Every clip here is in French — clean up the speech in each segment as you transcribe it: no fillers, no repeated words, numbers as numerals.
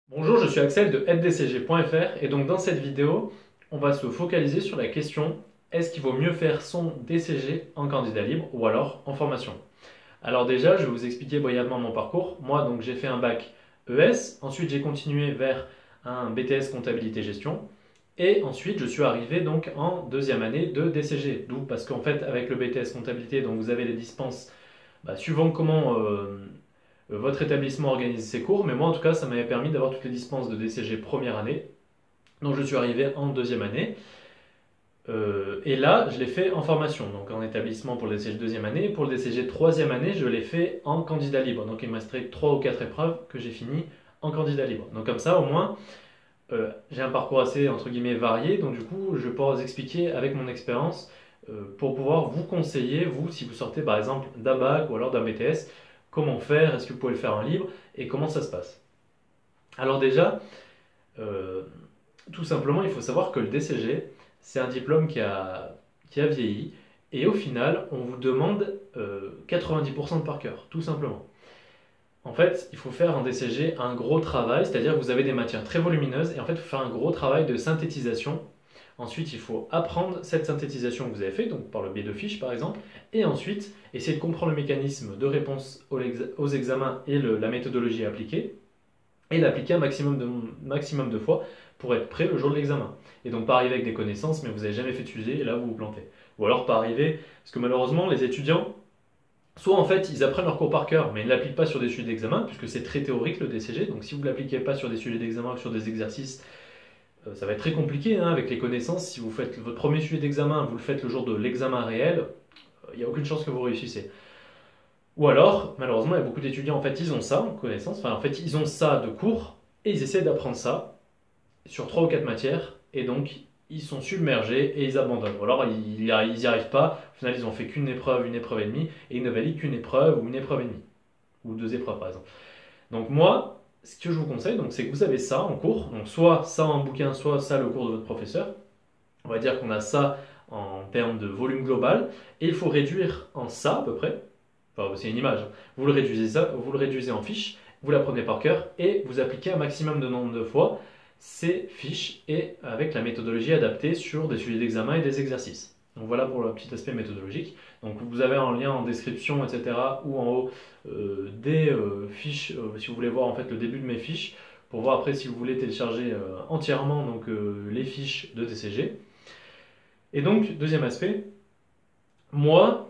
Bonjour, je suis Axel de aiddcg.fr et donc dans cette vidéo, on va se focaliser sur la question est-ce qu'il vaut mieux faire son DCG en candidat libre ou alors en formation? Alors déjà, je vais vous expliquer brièvement mon parcours. Moi, donc j'ai fait un bac ES, ensuite j'ai continué vers un BTS comptabilité gestion et ensuite je suis arrivé donc en deuxième année de DCG. D'où parce qu'en fait avec le BTS comptabilité, donc vous avez les dispenses suivant comment votre établissement organise ses cours, mais moi en tout cas ça m'avait permis d'avoir toutes les dispenses de DCG première année. Donc je suis arrivé en deuxième année. Et là, je l'ai fait en formation, donc en établissement pour le DCG deuxième année. Pour le DCG troisième année, je l'ai fait en candidat libre. Donc il me restait 3 ou 4 épreuves que j'ai fini en candidat libre. Donc comme ça, au moins, j'ai un parcours assez, entre guillemets, varié. Donc du coup, je vais pouvoir vous expliquer avec mon expérience pour pouvoir vous conseiller, vous, si vous sortez par exemple d'un bac ou alors d'un BTS, comment faire, est-ce que vous pouvez le faire en libre et comment ça se passe. Alors déjà, euh, tout simplement, il faut savoir que le DCG, c'est un diplôme qui a vieilli et au final, on vous demande 90% de par cœur, tout simplement. En fait, il faut faire en DCG un gros travail, c'est-à-dire que vous avez des matières très volumineuses et en fait, il faut faire un gros travail de synthétisation. Ensuite, il faut apprendre cette synthétisation que vous avez fait, donc par le biais de fiches par exemple, et ensuite essayer de comprendre le mécanisme de réponse aux examens et la méthodologie appliquée et l'appliquer un maximum de fois pour être prêt le jour de l'examen. Et donc pas arriver avec des connaissances, mais vous n'avez jamais fait de sujet, et là vous vous plantez. Ou alors pas arriver, parce que malheureusement les étudiants, soit en fait ils apprennent leur cours par cœur, mais ils ne l'appliquent pas sur des sujets d'examen, puisque c'est très théorique le DCG, donc si vous ne l'appliquez pas sur des sujets d'examen ou sur des exercices, ça va être très compliqué hein, avec les connaissances. Si vous faites votre premier sujet d'examen, vous le faites le jour de l'examen réel, il n'y a aucune chance que vous réussissez. Ou alors, malheureusement, il y a beaucoup d'étudiants, en fait, ils ont ça en connaissance, enfin, en fait, ils ont ça de cours, et ils essaient d'apprendre ça sur 3 ou 4 matières, et donc, ils sont submergés et ils abandonnent. Ou alors, ils n'y arrivent pas, au final, ils ont fait qu'une épreuve et demie, et ils ne valident qu'une épreuve ou une épreuve et demie, ou 2 épreuves, par exemple. Donc, moi, ce que je vous conseille, donc, c'est que vous avez ça en cours, donc soit ça en bouquin, soit ça le cours de votre professeur. On va dire qu'on a ça en termes de volume global, et il faut réduire en ça à peu près. Enfin, c'est une image. Vous le réduisez en fiches, vous l'apprenez par cœur et vous appliquez un maximum de nombre de fois ces fiches et avec la méthodologie adaptée sur des sujets d'examen et des exercices. Donc voilà pour le petit aspect méthodologique. Donc vous avez un lien en description, etc. ou en haut des fiches, si vous voulez voir en fait le début de mes fiches, pour voir après si vous voulez télécharger entièrement donc, les fiches de TCG. Et donc, deuxième aspect, moi,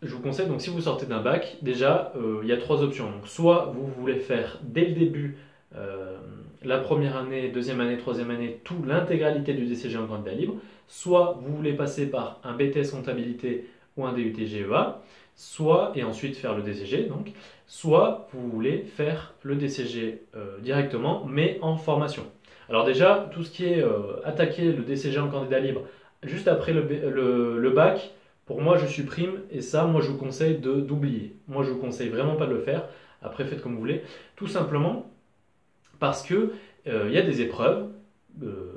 je vous conseille, donc si vous sortez d'un bac, déjà, il y a 3 options. Donc, soit vous voulez faire dès le début, euh, la première année, deuxième année, troisième année, tout l'intégralité du DCG en candidat libre, soit vous voulez passer par un BTS comptabilité ou un DUT GEA, soit, et ensuite faire le DCG, donc, soit vous voulez faire le DCG directement, mais en formation. Alors déjà, tout ce qui est attaquer le DCG en candidat libre, juste après le bac, pour moi, je supprime et ça, moi, je vous conseille d'oublier. Moi, je vous conseille vraiment pas de le faire. Après, faites comme vous voulez. Tout simplement parce que il y a des épreuves euh,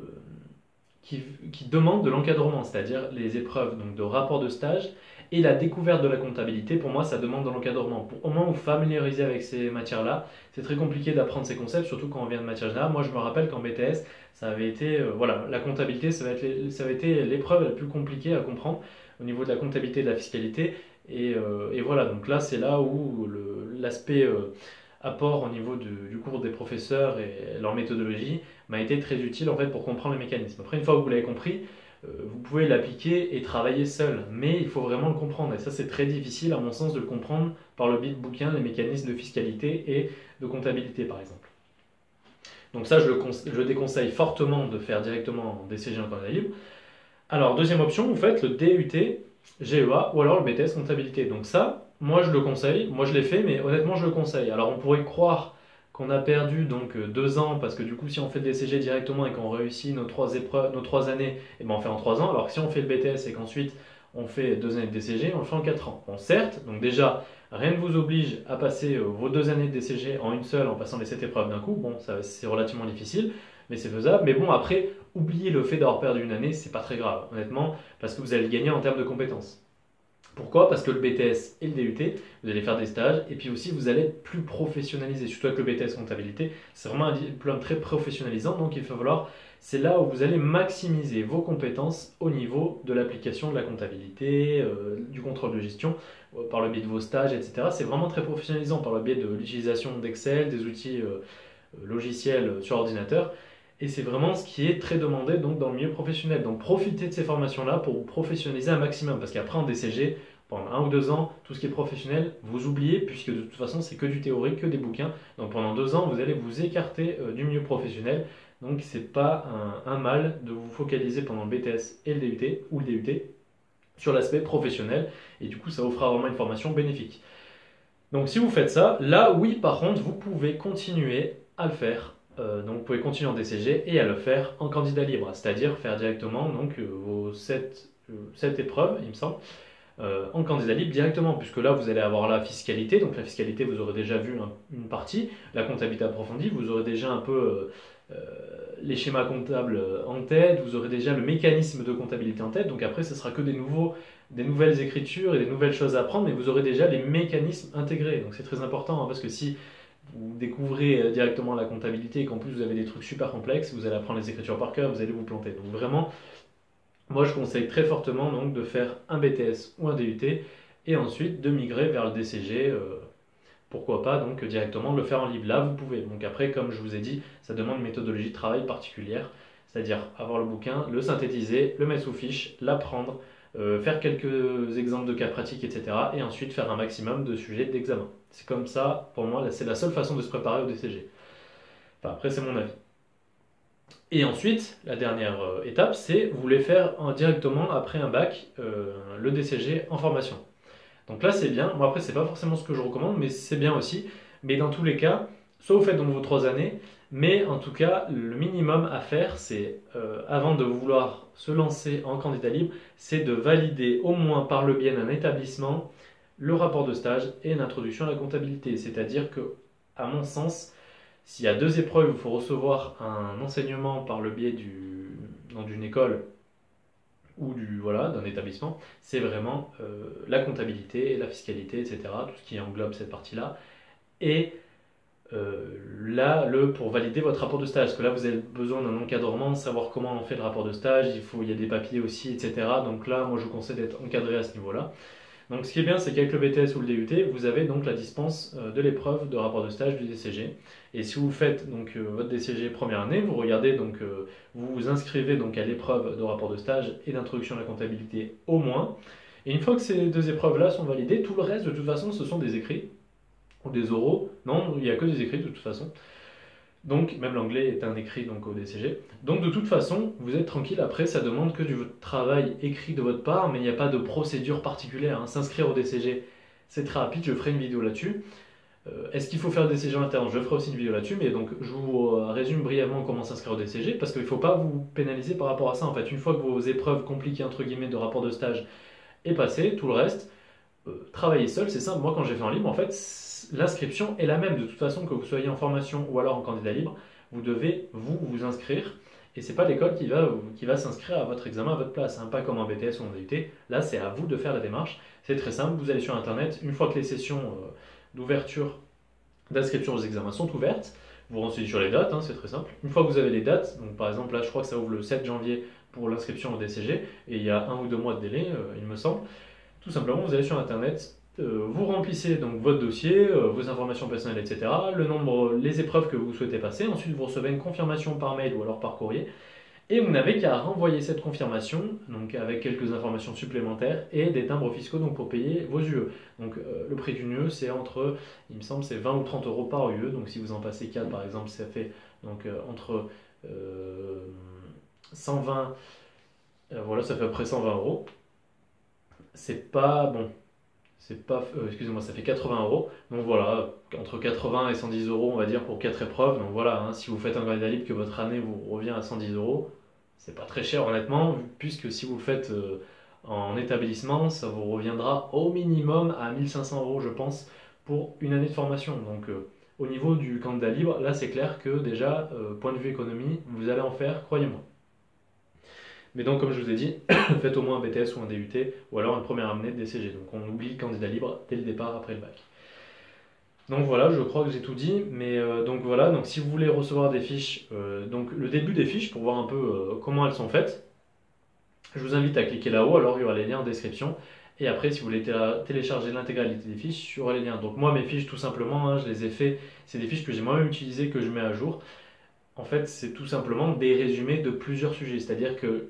qui demandent de l'encadrement, c'est-à-dire les épreuves donc, de rapport de stage et la découverte de la comptabilité. Pour moi, ça demande de l'encadrement. Pour au moins vous familiariser avec ces matières-là, c'est très compliqué d'apprendre ces concepts, surtout quand on vient de matière générale. Moi, je me rappelle qu'en BTS, ça avait été, voilà, la comptabilité, ça avait été l'épreuve la plus compliquée à comprendre au niveau de la comptabilité et de la fiscalité. Et voilà, donc là, c'est là où l'aspect apport au niveau du cours des professeurs et leur méthodologie m'a été très utile en fait pour comprendre les mécanismes. Après, une fois que vous l'avez compris, vous pouvez l'appliquer et travailler seul, mais il faut vraiment le comprendre. Et ça, c'est très difficile, à mon sens, de le comprendre par le biais de bouquins, les mécanismes de fiscalité et de comptabilité, par exemple. Donc ça, je le déconseille fortement de faire directement en DCG en candidat libre. Alors, deuxième option, vous faites le DUT GEA ou alors le BTS comptabilité. Donc ça, moi je le conseille, moi je l'ai fait, mais honnêtement je le conseille. Alors on pourrait croire qu'on a perdu donc 2 ans parce que du coup si on fait le DCG directement et qu'on réussit nos 3 épreuves, nos 3 années, et ben on fait en 3 ans. Alors que si on fait le BTS et qu'ensuite on fait 2 années de DCG, on le fait en 4 ans. Bon certes, donc déjà rien ne vous oblige à passer vos 2 années de DCG en une seule en passant les 7 épreuves d'un coup. Bon, ça c'est relativement difficile, mais c'est faisable. Mais bon après, oubliez le fait d'avoir perdu une année, c'est pas très grave, honnêtement, parce que vous allez le gagner en termes de compétences. Pourquoi? Parce que le BTS et le DUT, vous allez faire des stages et puis aussi vous allez être plus professionnalisé. Surtout avec le BTS comptabilité, c'est vraiment un diplôme très professionnalisant, donc il va falloir, c'est là où vous allez maximiser vos compétences au niveau de l'application de la comptabilité, du contrôle de gestion, par le biais de vos stages, etc. C'est vraiment très professionnalisant par le biais de l'utilisation d'Excel, des outils logiciels sur ordinateur. Et c'est vraiment ce qui est très demandé donc, dans le milieu professionnel. Donc profitez de ces formations-là pour vous professionnaliser un maximum. Parce qu'après en DCG, pendant 1 ou 2 ans, tout ce qui est professionnel, vous oubliez, puisque de toute façon c'est que du théorique, que des bouquins. Donc pendant 2 ans, vous allez vous écarter du milieu professionnel. Donc c'est pas un mal de vous focaliser pendant le BTS et le DUT, ou le DUT, sur l'aspect professionnel. Et du coup, ça vous fera vraiment une formation bénéfique. Donc si vous faites ça, là oui par contre vous pouvez continuer à le faire. Donc vous pouvez continuer en DCG et à le faire en candidat libre, c'est-à-dire faire directement donc, vos 7 épreuves, il me semble, en candidat libre directement, puisque là vous allez avoir la fiscalité, donc la fiscalité vous aurez déjà vu une partie, la comptabilité approfondie, vous aurez déjà un peu les schémas comptables en tête, vous aurez déjà le mécanisme de comptabilité en tête, donc après ce sera que des nouvelles écritures et des nouvelles choses à apprendre, mais vous aurez déjà les mécanismes intégrés, donc c'est très important, hein, parce que si vous découvrez directement la comptabilité et qu'en plus vous avez des trucs super complexes, vous allez apprendre les écritures par cœur, vous allez vous planter. Donc vraiment, moi je conseille très fortement donc, de faire un BTS ou un DUT et ensuite de migrer vers le DCG. Pourquoi pas donc directement le faire en libre. Là vous pouvez. Donc après, comme je vous ai dit, ça demande une méthodologie de travail particulière, c'est-à-dire avoir le bouquin, le synthétiser, le mettre sous fiche, l'apprendre, faire quelques exemples de cas pratiques, etc. Et ensuite faire un maximum de sujets d'examen. C'est comme ça, pour moi, c'est la seule façon de se préparer au DCG. Enfin, après, c'est mon avis. Et ensuite, la dernière étape, c'est vous voulez faire directement après un bac le DCG en formation. Donc là, c'est bien. Moi, après, c'est pas forcément ce que je recommande, mais c'est bien aussi. Mais dans tous les cas, soit vous faites donc vos 3 années, mais en tout cas, le minimum à faire, c'est avant de vouloir se lancer en candidat libre, c'est de valider au moins par le biais d'un établissement le rapport de stage et l'introduction à la comptabilité. C'est-à-dire que, à mon sens, s'il y a 2 épreuves, il faut recevoir un enseignement par le biais d'une école ou voilà, d'un établissement, c'est vraiment la comptabilité, la fiscalité, etc., tout ce qui englobe cette partie-là. Et là, pour valider votre rapport de stage, parce que là, vous avez besoin d'un encadrement, savoir comment on fait le rapport de stage, il y a des papiers aussi, etc. Donc là, moi, je vous conseille d'être encadré à ce niveau-là. Donc ce qui est bien, c'est qu'avec le BTS ou le DUT, vous avez donc la dispense de l'épreuve de rapport de stage du DCG. Et si vous faites donc votre DCG première année, vous regardez donc vous vous inscrivez donc à l'épreuve de rapport de stage et d'introduction à la comptabilité au moins. Et une fois que ces 2 épreuves-là sont validées, tout le reste de toute façon ce sont des écrits ou des oraux. Non, il n'y a que des écrits de toute façon. Donc, même l'anglais est un écrit donc, au DCG. Donc, de toute façon, vous êtes tranquille. Après, ça demande que du travail écrit de votre part, mais il n'y a pas de procédure particulière, hein. S'inscrire au DCG, c'est très rapide. Je ferai une vidéo là-dessus. Est-ce qu'il faut faire le DCG en interne? Je ferai aussi une vidéo là-dessus. Mais donc, je vous résume brièvement comment s'inscrire au DCG, parce qu'il ne faut pas vous pénaliser par rapport à ça. En fait, une fois que vos épreuves compliquées, entre guillemets, de rapport de stage est passé, tout le reste, travailler seul, c'est simple. Moi, quand j'ai fait en libre, en fait, l'inscription est la même. De toute façon, que vous soyez en formation ou alors en candidat libre, vous devez vous inscrire. Et c'est pas l'école qui va s'inscrire à votre examen à votre place, hein, pas comme en BTS ou en DUT. Là, c'est à vous de faire la démarche. C'est très simple. Vous allez sur Internet. Une fois que les sessions d'ouverture, d'inscription aux examens sont ouvertes, vous renseignez sur les dates. Hein, c'est très simple. Une fois que vous avez les dates, donc par exemple là, je crois que ça ouvre le 7 janvier pour l'inscription au DCG, et il y a 1 ou 2 mois de délai, il me semble. Tout simplement, vous allez sur Internet, vous remplissez donc votre dossier, vos informations personnelles, etc., le nombre, les épreuves que vous souhaitez passer. Ensuite, vous recevez une confirmation par mail ou alors par courrier. Et vous n'avez qu'à renvoyer cette confirmation, donc avec quelques informations supplémentaires et des timbres fiscaux donc pour payer vos UE. Donc le prix d'une UE, c'est entre, il me semble, c'est 20 ou 30 euros par UE. Donc si vous en passez 4 par exemple, ça fait donc entre 120, voilà, ça fait à peu près 120 euros. C'est pas bon. C'est pas, excusez-moi, ça fait 80 euros. Donc voilà, entre 80 et 110 euros, on va dire, pour 4 épreuves. Donc voilà, hein, si vous faites un candidat libre, que votre année vous revient à 110 euros, c'est pas très cher honnêtement, puisque si vous le faites en établissement, ça vous reviendra au minimum à 1500 euros, je pense, pour une année de formation. Donc au niveau du candidat libre, là c'est clair que déjà, point de vue économie, vous allez en faire, croyez-moi. Mais donc, comme je vous ai dit, faites au moins un BTS ou un DUT, ou alors une première année de DCG. Donc on oublie le candidat libre dès le départ après le bac. Donc voilà, je crois que j'ai tout dit, mais donc voilà, donc si vous voulez recevoir des fiches, donc le début des fiches pour voir un peu comment elles sont faites, je vous invite à cliquer là-haut, alors il y aura les liens en description, et après si vous voulez télécharger l'intégralité des fiches, il y aura les liens. Donc moi mes fiches tout simplement, hein, je les ai fait, c'est des fiches que j'ai moi-même utilisées, que je mets à jour. En fait c'est tout simplement des résumés de plusieurs sujets, c'est-à-dire que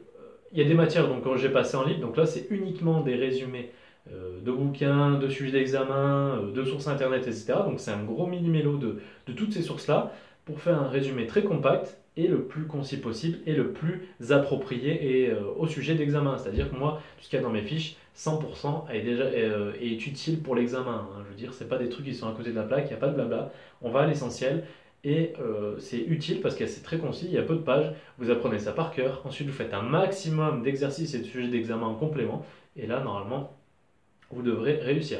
il y a des matières donc quand j'ai passé en libre, donc là c'est uniquement des résumés de bouquins, de sujets d'examen, de sources internet, etc. Donc c'est un gros mini-mélo de toutes ces sources-là pour faire un résumé très compact et le plus concis possible et le plus approprié et, au sujet d'examen. C'est-à-dire que moi, tout ce qu'il y a dans mes fiches, 100% est utile pour l'examen, hein. Je veux dire, c'est pas des trucs qui sont à côté de la plaque, il n'y a pas de blabla, on va à l'essentiel. Et c'est utile parce que c'est très concis, il y a peu de pages, vous apprenez ça par cœur, ensuite vous faites un maximum d'exercices et de sujets d'examen en complément, et là normalement vous devrez réussir.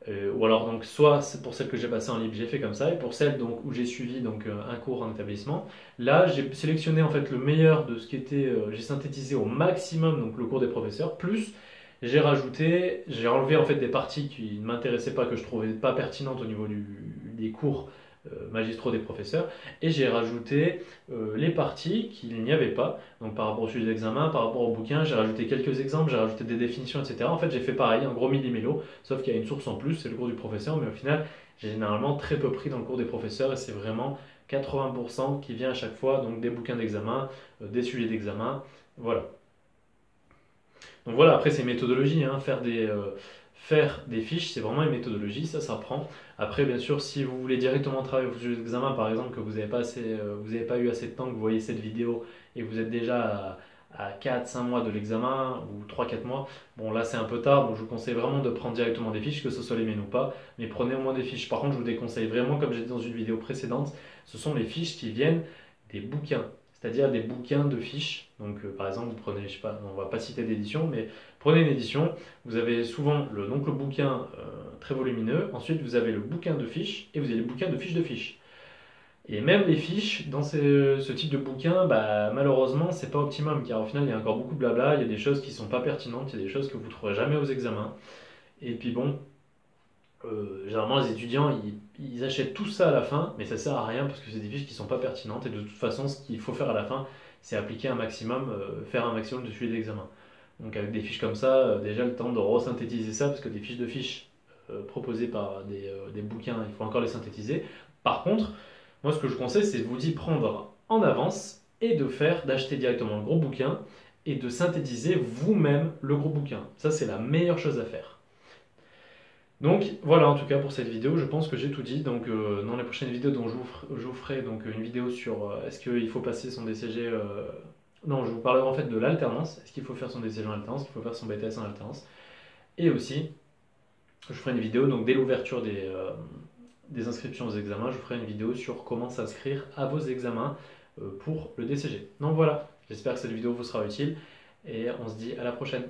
Ou alors donc soit c'est pour celle que j'ai passée en libre j'ai fait comme ça, et pour celle donc où j'ai suivi donc un cours en établissement, là j'ai sélectionné en fait le meilleur de ce qui était, j'ai synthétisé au maximum donc le cours des professeurs, plus j'ai enlevé en fait des parties qui ne m'intéressaient pas, que je trouvais pas pertinentes au niveau des cours magistraux des professeurs, et j'ai rajouté les parties qu'il n'y avait pas, donc par rapport au sujet d'examen, par rapport au bouquin, j'ai rajouté quelques exemples, j'ai rajouté des définitions, etc. En fait j'ai fait pareil, un gros millimélo, sauf qu'il y a une source en plus, c'est le cours du professeur, mais au final j'ai généralement très peu pris dans le cours des professeurs, et c'est vraiment 80% qui vient à chaque fois, donc des bouquins d'examen, des sujets d'examen, voilà. Donc voilà, après c'est une méthodologie, hein, faire des fiches, c'est vraiment une méthodologie, ça s'apprend. Après, bien sûr, si vous voulez directement travailler au sujet d'examen, par exemple, que vous n'avez pas, vous n'avez pas eu assez de temps, que vous voyez cette vidéo et que vous êtes déjà à 4-5 mois de l'examen ou 3-4 mois, bon là c'est un peu tard, donc je vous conseille vraiment de prendre directement des fiches, que ce soit les miennes ou pas, mais prenez au moins des fiches. Par contre, je vous déconseille vraiment, comme j'ai dit dans une vidéo précédente, ce sont les fiches qui viennent des bouquins, c'est-à-dire des bouquins de fiches. Donc par exemple, vous prenez, je sais pas, on va pas citer d'édition, mais prenez une édition, vous avez souvent donc le bouquin très volumineux, ensuite vous avez le bouquin de fiches et vous avez le bouquin de fiches de fiches. Et même les fiches, dans ce type de bouquin, bah, malheureusement, c'est pas optimum, car au final, il y a encore beaucoup de blabla, il y a des choses qui sont pas pertinentes, il y a des choses que vous trouverez jamais aux examens. Et puis bon, généralement, les étudiants, ils achètent tout ça à la fin, mais ça sert à rien parce que c'est des fiches qui sont pas pertinentes. Et de toute façon, ce qu'il faut faire à la fin, c'est appliquer un maximum, faire un maximum de sujets d'examen. Donc avec des fiches comme ça, déjà le temps de resynthétiser ça, parce que des fiches de fiches proposées par des bouquins, il faut encore les synthétiser. Par contre, moi ce que je conseille, c'est de vous y prendre en avance et d'acheter directement le gros bouquin et de synthétiser vous-même le gros bouquin. Ça, c'est la meilleure chose à faire. Donc voilà en tout cas pour cette vidéo, je pense que j'ai tout dit. Donc dans les prochaines vidéos, donc, je vous ferai donc une vidéo sur est-ce qu'il faut passer son DCG. Non, je vous parlerai en fait de l'alternance. Est-ce qu'il faut faire son DCG en alternance, est-ce qu'il faut faire son BTS en alternance. Et aussi, je ferai une vidéo donc dès l'ouverture des inscriptions aux examens, je ferai une vidéo sur comment s'inscrire à vos examens pour le DCG. Donc voilà, j'espère que cette vidéo vous sera utile et on se dit à la prochaine.